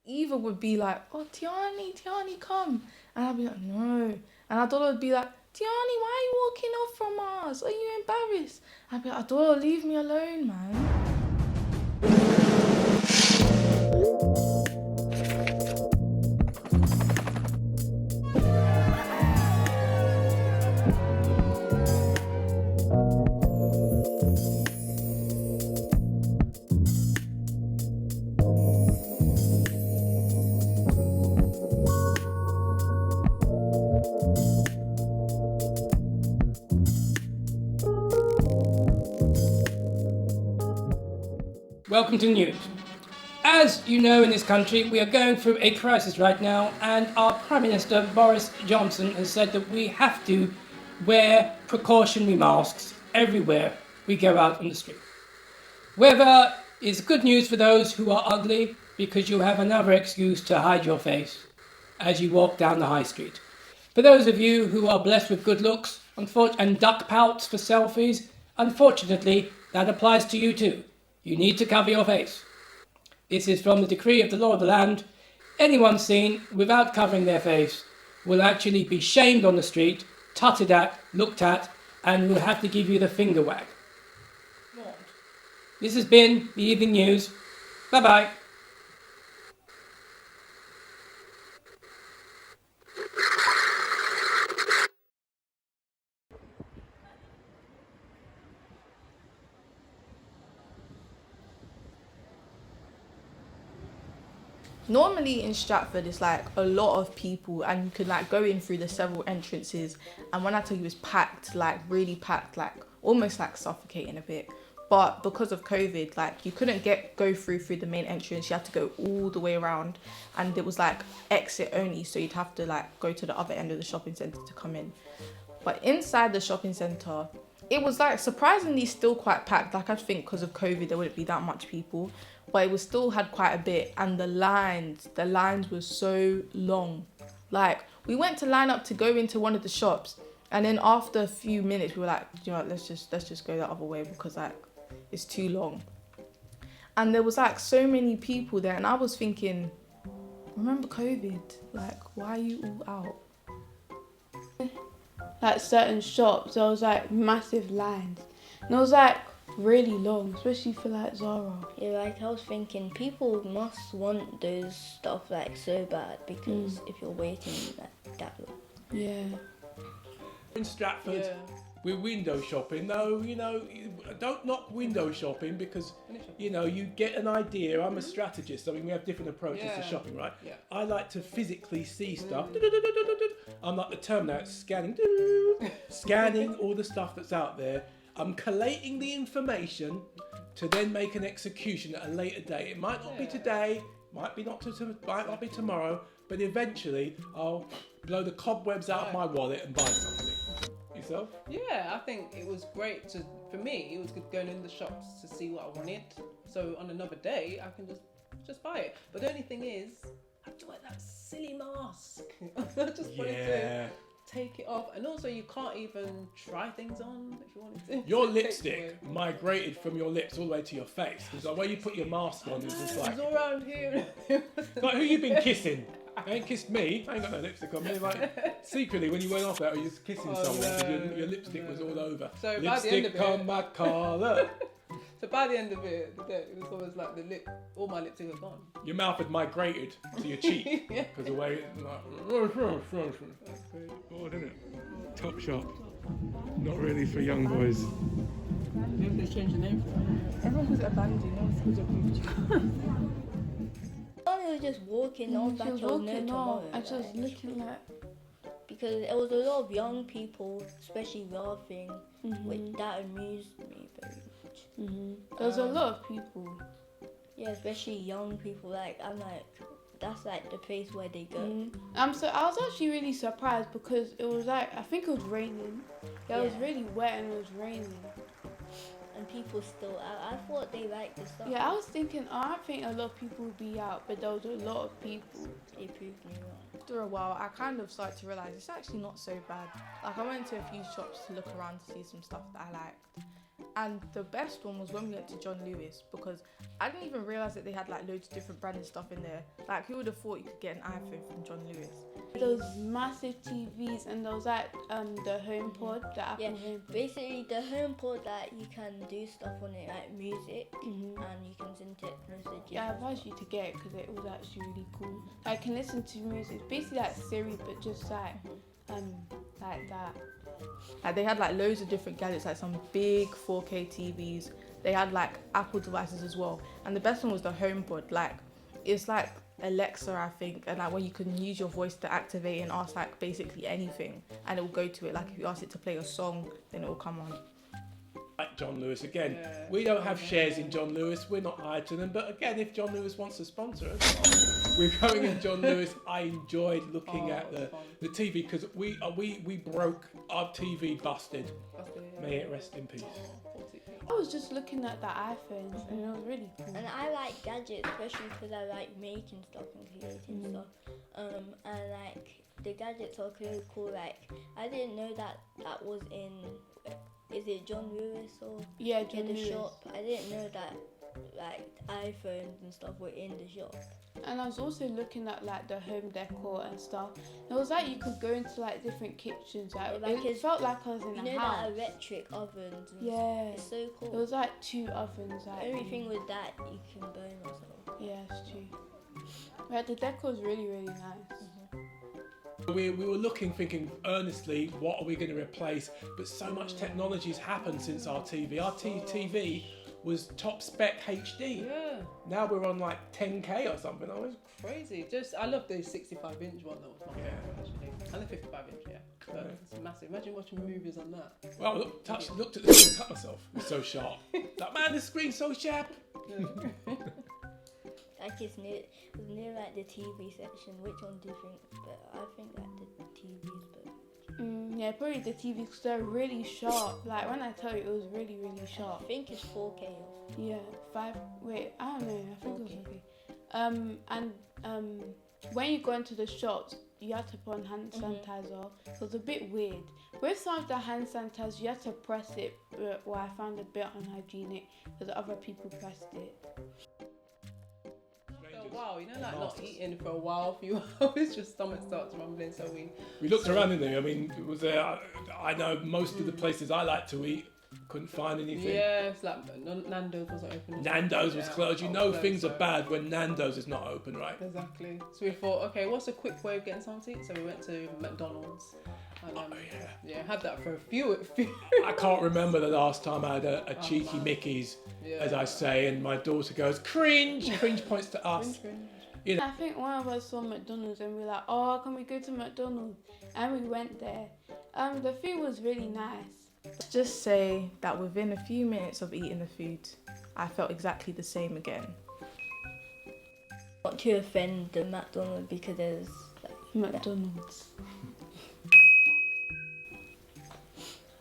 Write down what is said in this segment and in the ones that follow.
Eva would be like, oh, Tiani, come. And I'd be like, no. And Adola would be like, Tiani, why are you walking off from us? Are you embarrassed? I'd be like, Adola, leave me alone, man. Welcome to the news. As you know, in this country, we are going through a crisis right now, and our Prime Minister, Boris Johnson, has said that we have to wear precautionary masks everywhere we go out on the street. Weather is good news for those who are ugly, because you have another excuse to hide your face as you walk down the high street. For those of you who are blessed with good looks and duck pouts for selfies, unfortunately, that applies to you too. You need to cover your face. This is from the decree of the law of the land. Anyone seen without covering their face will actually be shamed on the street, tutted at, looked at, and will have to give you the finger wag. This has been the Evening News. Bye-bye. Normally in Stratford, it's like a lot of people, and you could like go in through the several entrances. And when I tell you it's packed, like really packed, like almost like suffocating a bit. But because of COVID, like you couldn't go through the main entrance. You had to go all the way around, and it was like exit only. So you'd have to like go to the other end of the shopping centre to come in. But inside the shopping centre, it was like surprisingly still quite packed. Like I think because of COVID, there wouldn't be that much people. But it was still had quite a bit, and the lines were so long. Like we went to line up to go into one of the shops, and then after a few minutes we were like, you know what, let's just go the other way because like it's too long. And there was like so many people there, and I was thinking, remember COVID? Like why are you all out? Like certain shops, there was like massive lines, and it was like really long, especially for like Zara. Yeah, like I was thinking, people must want those stuff like so bad because if you're waiting like that long. Yeah. In Stratford, we're window shopping. No, you know, don't knock window shopping because, you know, you get an idea. I'm a strategist. I mean, we have different approaches to shopping, right? Yeah. I like to physically see stuff. I'm like the Terminator, scanning all the stuff that's out there. I'm collating the information to then make an execution at a later date. It might not be today, might not be tomorrow, but eventually I'll blow the cobwebs out of my wallet and buy something. Yourself? Yeah, I think it was great for me, it was good going in the shops to see what I wanted. So on another day, I can just buy it. But the only thing is, I have to wear that silly mask. I just wanted to take it off, and also you can't even try things on if you wanted to. Your lipstick migrated from your lips all the way to your face because the way you put your mask on is just like. It's all around here. Like who you been kissing? You ain't kissed me. I ain't got no lipstick on me. Like secretly when you went off there, you was kissing someone because your lipstick was all over. So lipstick by the end of it, on my collar. So by the end of it was always like all my lipstick was gone. Your mouth had migrated to your cheek because the way that's great. Odd, isn't it? Top shop. Not really for young boys. Maybe they changed the name for it. Everyone calls it a bandy, no one calls it a boob. I was just walking on back till no tomorrow. I was just looking like. Because there was a lot of young people, especially laughing, which that amused me very much. There was a lot of people. Yeah, especially young people. Like I'm like, that's like the place where they go. I was actually really surprised because it was like, I think it was raining. It was really wet and it was raining. And people still out. I thought they liked the stuff. Yeah, I was thinking, I don't think a lot of people would be out, but there was a lot of people. They proved me wrong. After a while, I kind of started to realise it's actually not so bad. Like I went to a few shops to look around to see some stuff that I liked. And the best one was when we went to John Lewis, because I didn't even realise that they had like loads of different branded stuff in there. Like, who would have thought you could get an iPhone from John Lewis? Those massive TVs, and there was like the HomePod, the Apple HomePod. Basically the HomePod that you can do stuff on it like music and you can send text messages. Yeah, I advise you to get it because it was actually really cool. I can listen to music. It's basically like Siri, but just like that. Like, they had like loads of different gadgets, like some big 4K TVs. They had like Apple devices as well. And the best one was the HomePod. Like, it's like Alexa, I think, and like when you can use your voice to activate and ask like basically anything, and it will go to it. Like, if you ask it to play a song, then it will come on. Like John Lewis again. We don't have shares in John Lewis. We're not hired to them. But again, if John Lewis wants to sponsor us, we're going in John Lewis. I enjoyed looking at the TV because we broke our TV, busted. May it rest in peace. I was just looking at the iPhones and it was really cool. And I like gadgets, especially because I like making stuff and creating stuff. And like the gadgets are really cool. Like, I didn't know that was in. Is it John Lewis or Yeah, John in the Lewis. shop? I didn't know that like iPhones and stuff were in the shop. And I was also looking at like the home decor and stuff. It was like you could go into like different kitchens. Like, it felt like I was in You a know house. that electric ovens and Yeah. it's so There cool. was like 2 ovens. Like, Everything with that you can burn yourself. Yeah, it's true. But the decor was really, really nice. We were looking, thinking earnestly, what are we going to replace? But so much technology has happened since our TV. Our TV was top spec HD. Yeah. Now we're on like 10K or something. I was Crazy. I love the 65-inch one. That was my favorite actually. And the 55-inch, yeah. But it's massive. Imagine watching movies on that. well, looked at the screen, cut myself. It was so sharp. Like, man, the screen's so sharp. Like it's near like the TV section. Which one do you think? But I think like the TV's better. Yeah, probably the TV because they're really sharp. Like when I tell you, it was really, really I sharp. think it's 4K. Yeah, 5. Wait, I don't know. I think it was okay. When you go into the shops, you have to put on hand sanitizer. So it's a bit weird. With some of the hand sanitizer, you have to press it. Well, I found a bit unhygienic because other people pressed it. Wow, you know, like not eating for a while, for you hours, just stomach starts rumbling. So We looked around in there. I mean, it was I know most of the places I like to eat couldn't find anything. yeah, it's like Nando's wasn't open. Nando's was closed. You know closed, things so- are bad when Nando's is not open, right? Exactly. So we thought, okay, what's a quick way of getting something to eat? So we went to McDonald's. And, yeah, had that for a few. I can't remember the last time I had a cheeky Mickey's, as I say, and my daughter goes, cringe! Cringe points to us. You know, I think one of us saw McDonald's and we were like, oh, can we go to McDonald's? And we went there. The food was really nice. Just say that within a few minutes of eating the food, I felt exactly the same again. Not to offend the McDonald's because there's like McDonald's.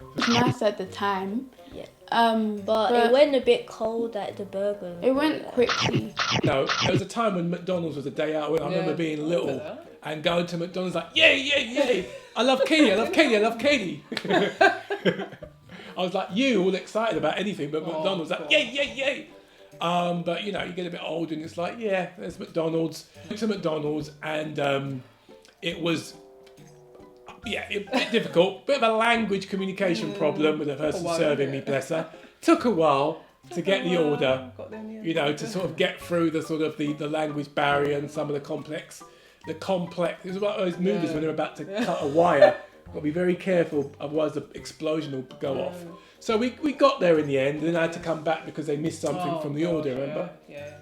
It was nice at the time. Yeah. But it went a bit cold at the burger. it went quickly. there was a time when McDonald's was a day out when I remember being little and going to McDonald's like, yay, yay, yay! I love Katie, I love Katie, I love Katie. I was like you, all excited about anything, but McDonald's like, yay, yay, yay! But you know, you get a bit older and it's like, yeah, there's McDonald's. Went to McDonald's and it was, a bit difficult, bit of a language communication problem with the person serving me, bless her. Took a while to get the order, you know, to sort of get through the sort of the language barrier and some of the complex. It was about those movies when they're about to cut a wire. Got to be very careful, otherwise the explosion will go off. So we got there in the end, and then I had to come back because they missed something from the order, remember? Yeah.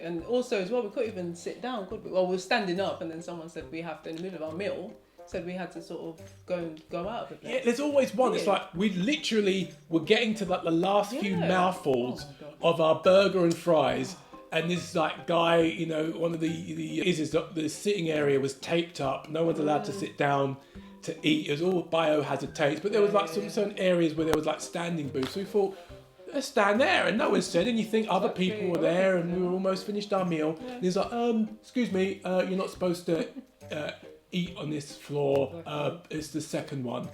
And also as well, we couldn't even sit down, could we? Well, we were standing up, and then someone said we have to, in the middle of our meal, said we had to sort of go out of the place. Yeah, there's always one. It's like we literally were getting to like the last few mouthfuls of our burger and fries, and this like guy, you know, one of the sitting area was taped up. No one's allowed to sit down to eat. It was all biohazard tapes, but there was like some certain areas where there was like standing booths. So we thought, let's stand there, and no one said anything. Other people were there, and we were almost finished our meal. And he's like, excuse me, you're not supposed to eat on this floor. It's the second one.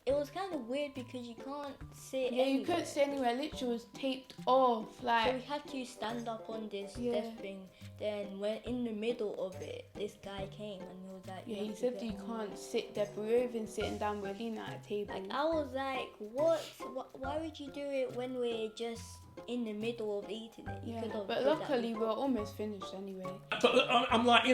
it was kind of weird because you can't sit Yeah, anywhere. you couldn't sit anywhere. Literally was taped off. So Like, we had to stand up on this Yeah. desk thing. Then when in the middle of it, this guy came and he was like, yeah, "You he have to said get that you on." can't sit there. But we were even sitting down. We're leaning at a table. Like I was like, what? Why would you do it when we're just in the middle of eating it? You Yeah, could have but did that luckily we before. were almost finished anyway. But I'm like,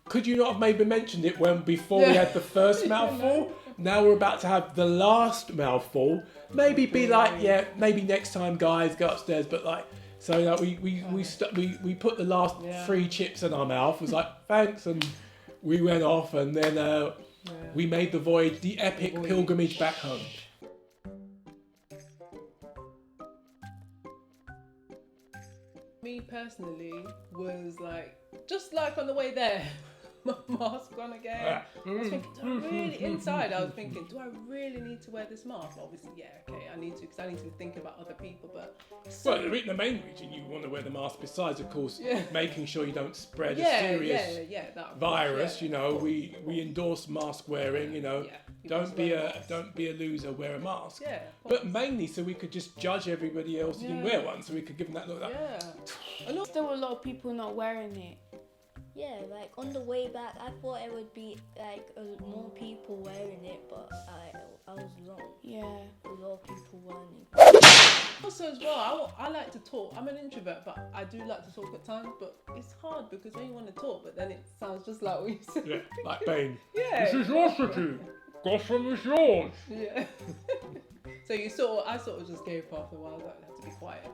could you not have maybe mentioned it before we had the first mouthful? Now we're about to have the last mouthful. Maybe be like, yeah, maybe next time, guys, go upstairs. But like, so we put the last 3 chips in our mouth. Was like, thanks, and we went off, and then we made the voyage, the epic pilgrimage back home. Me personally was like, just like on the way there, my mask on again. I was thinking, inside I was thinking, do I really need to wear this mask? Obviously, yeah, okay, I need to, because I need to think about other people, but... Well, the main reason you want to wear the mask, besides, of course, making sure you don't spread a that virus, course. we endorse mask wearing, don't be a loser, wear a mask. Yeah, but mainly so we could just judge everybody else who didn't wear one, so we could give them that look. And still a lot of people not wearing it. Yeah, like on the way back, I thought it would be like more people wearing it, but I was wrong. Yeah. A lot of people wearing it. Also as well, I like to talk. I'm an introvert, but I do like to talk at times, but it's hard because when you want to talk, but then it sounds just like what you said. Yeah, like Bane. Yeah. This is your city. Gotham is yours. Yeah. So I sort of just gave up after a while. I was like, I have to be quiet.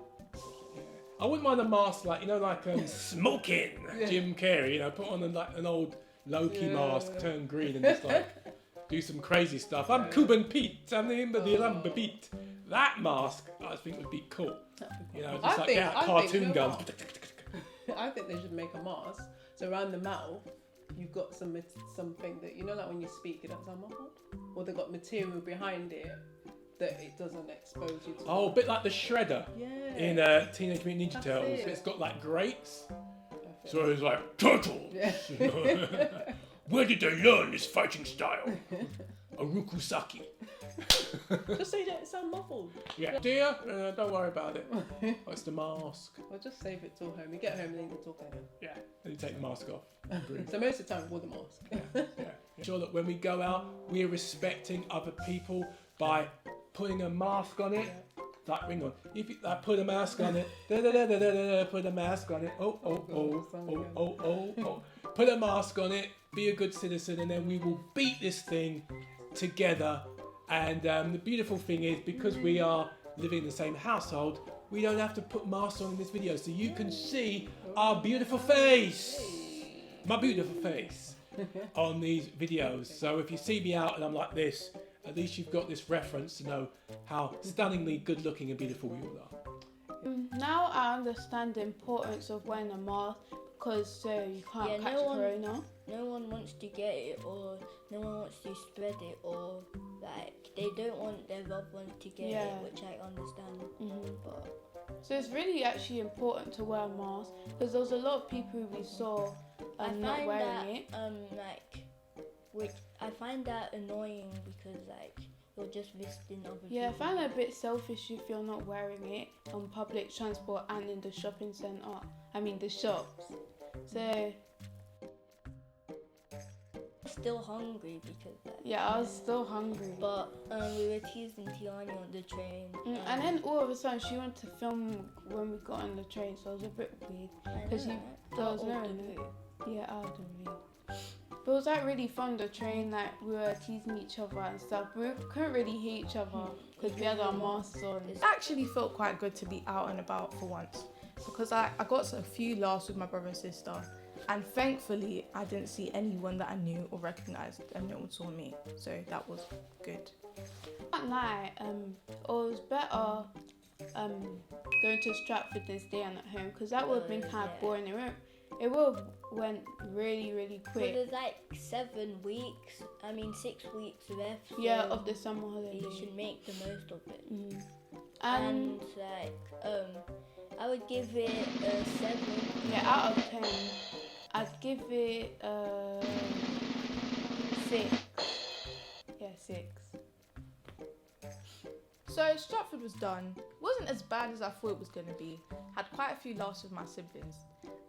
I wouldn't mind a mask like smoking Jim Carrey. Put on an old Loki mask, turn green, and just like do some crazy stuff. I'm Cuban Pete. I'm the Imba Pete. That mask I think would be cool. Just get out cartoon guns. I think they should make a mask. So around the mouth, you've got something that like when you speak, it doesn't sound muffled, or they've got material behind it that it doesn't expose you to. Oh, a bit like the shredder in Teenage Mutant Ninja That's Turtles. it. It's got like grates. So it's like, turtles! Yeah. Where did they learn this fighting style? Arukusaki. Just so you don't sound muffled. Yeah. Dear, don't worry about it. It's the mask. Well, just save it till home. You get home and then you can talk again. Yeah. And you take the mask off. Breathe. So most of the time with the mask. Yeah. Sure that when we go out, we're respecting other people by putting a mask on it. Like, ring on. If you put a mask on it, put a mask on it. Oh. Put a mask on it. Be a good citizen, and then we will beat this thing together. And the beautiful thing is, because we are living in the same household, we don't have to put masks on in this video, so you can see our beautiful face, my beautiful face, on these videos. So if you see me out and I'm like this, at least you've got this reference to know how stunningly good looking and beautiful we all are. Now I understand the importance of wearing a mask because you can't catch corona. No one wants to get it, or no one wants to spread it, or like they don't want their loved ones to get it, which I understand. But so it's really actually important to wear a mask because there was a lot of people we saw not wearing it. Which I find that annoying because you're just visiting other people. Yeah, I find it a bit selfish if you're not wearing it on public transport and in the shopping centre. I mean the shops. So Still hungry because I was still hungry. But we were teasing Tiani on the train. And then all of a sudden she wanted to film when we got on the train, so it was a bit weird because there was no one. Yeah, out of the view. But it was really fun, the train, we were teasing each other and stuff. We couldn't really hear each other because we had our masks on. It actually felt quite good to be out and about for once because I got a few laughs with my brother and sister, and thankfully I didn't see anyone that I knew or recognised, and no one saw me, so that was good. That night, it was better going to Stratford than staying at home because that would have been kind of boring. It would have went really, really quick. But there's 6 weeks left. Yeah, of the summer holiday. You should make the most of it. And I would give it a 7. Yeah, out of 10, I'd give it a 6. Yeah, 6. So Stratford was done. Wasn't as bad as I thought it was going to be. Had quite a few laughs with my siblings.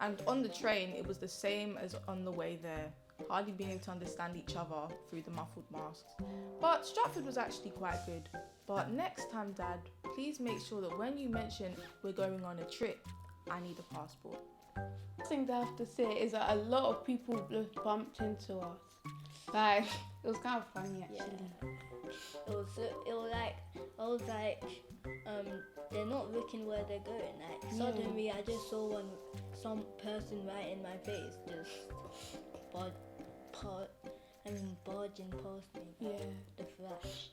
And on the train, it was the same as on the way there. Hardly being able to understand each other through the muffled masks. But Stratford was actually quite good. But next time, Dad, please make sure that when you mention we're going on a trip, I need a passport. The thing that I have to say is that a lot of people just bumped into us. Like, it was kind of funny actually. It was like, they're not looking where they're going. Like suddenly, I just saw some person right in my face, just barging past me. Yeah. The flash.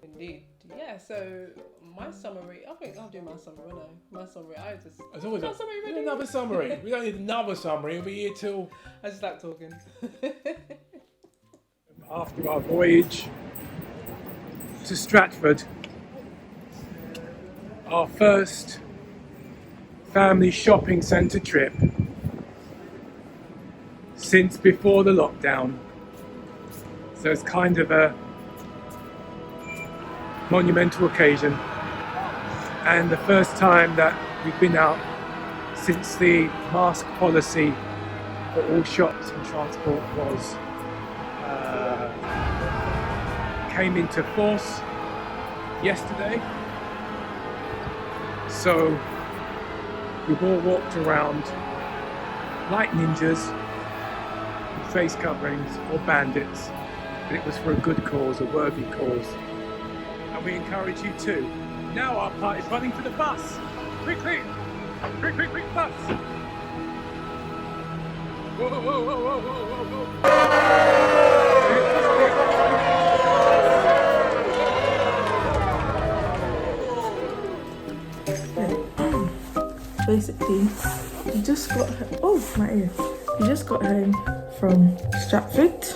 Indeed. Yeah, so my summary, I think I'll do my summary, won't I? My summary, As always, my summary ready? another summary. We don't need another summary. We'll be here till I just like talking. after our voyage to Stratford. Our first family shopping centre trip since before the lockdown. So it's kind of a monumental occasion, and the first time that we've been out since the mask policy for all shops and transport was came into force yesterday. So we've all walked around like ninjas with face coverings or bandits, but it was for a good cause, a worthy cause. And we encourage you too. Now our part is running for the bus. Quickly! Quick, quick, quick, bus! Whoa, whoa, whoa, whoa, whoa, whoa, whoa. Basically, we just got my ear. We just got home from Stratford,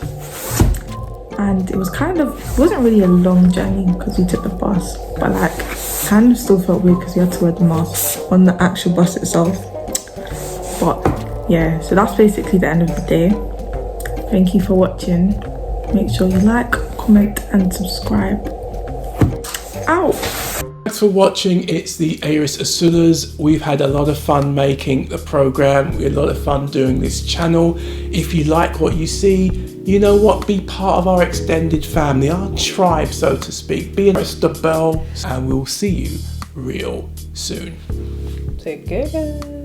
and it wasn't really a long journey because we took the bus, but like kind of still felt weird because we had to wear the mask on the actual bus itself. But yeah, so that's basically the end of the day. Thank you for watching. Make sure you like, comment and subscribe. Ow! Thanks for watching. It's the Aris Asulas. We've had a lot of fun making the programme. We had a lot of fun doing this channel. If you like what you see, you know what? Be part of our extended family, our tribe, so to speak. Press the bell, and we'll see you real soon. Take care.